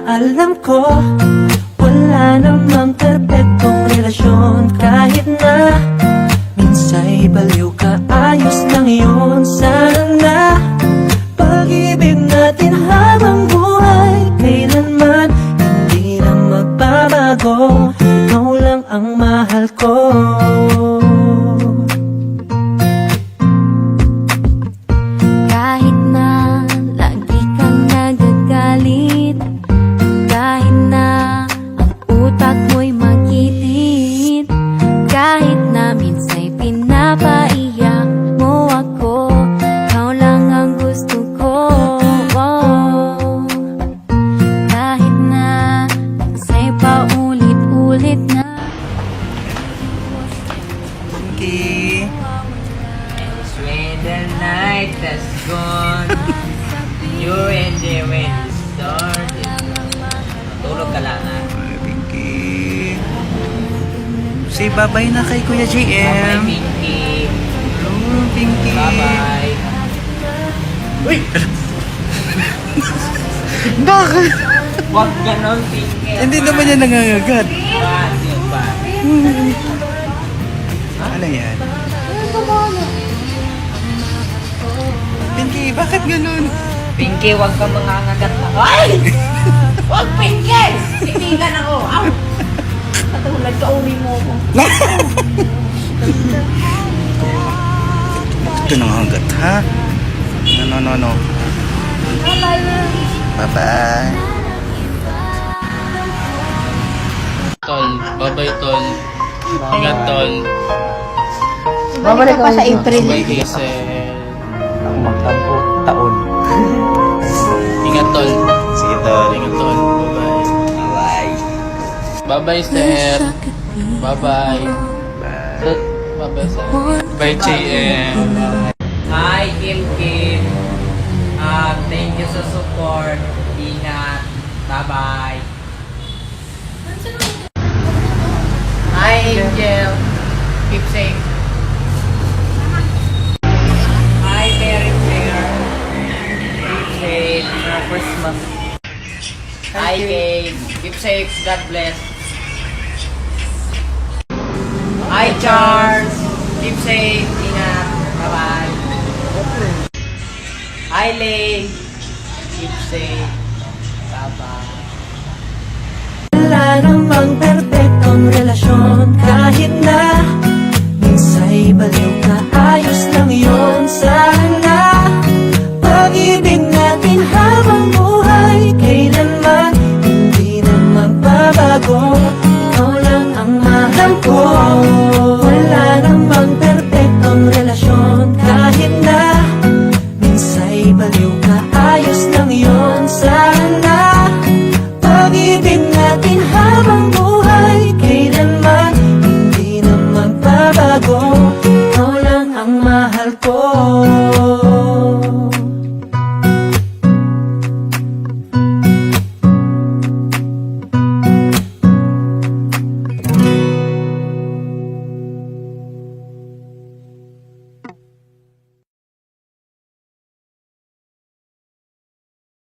alam ko wala namang perpektong relasyon. Kahit na minsa'y baliw ka, ayos lang yun. Sana pag-ibig natin habang buhay kailanman hindi na magbabago. Ikaw lang ang mahal ko. Kahit na lagi kang nagagalit, kahit na ang utak mo'y makitid, kahit na minsa'y pinapaiyak mo ako, ikaw lang ang gusto ko. Kahit na minsa'y paulit-ulit na Pinky. When the night has gone, you're in the wind started. Tulog ka lang, ha? Ay, Pinky. Say bye-bye na kay Kuya Bye, JM. Pinky. Hello, Pinky. Bye-bye. Uy! Bakit? Huwag ganon, Pinky. Hindi naman yan nangangagat. Di ba? Ano yan? Pinky, bakit ganun? Pinky, huwag kang mangangagat na. Ay! Huwag, Pinky! Titigan ako. Aw! Katulad ka, uri mo ako. Ito nangangagat, ha? No. Bye-bye. Tol, babay tol. Ingat tol. Babalik pa sa April. Babay Hazel. Ang magtampo taon. Ingat tol. Sige, tol. Ingat tol. Bye-bye. Bye. Bye-bye sir. Bye-bye. Bye. Bye-bye sir. Bye JM. Hi, Kim Kim. Thank you sa support. Ingat. Bye-bye. Hi, Angel. Keep safe. Hi, Mary Fair. Keep safe. Merry Christmas. Hi, Kate. Keep safe. God bless. Hi, Charles. Keep safe. Ingat. Bye-bye. Hi, Lay. Keep safe. Bye-bye. Wala namang perpektong relasyon. Kahit na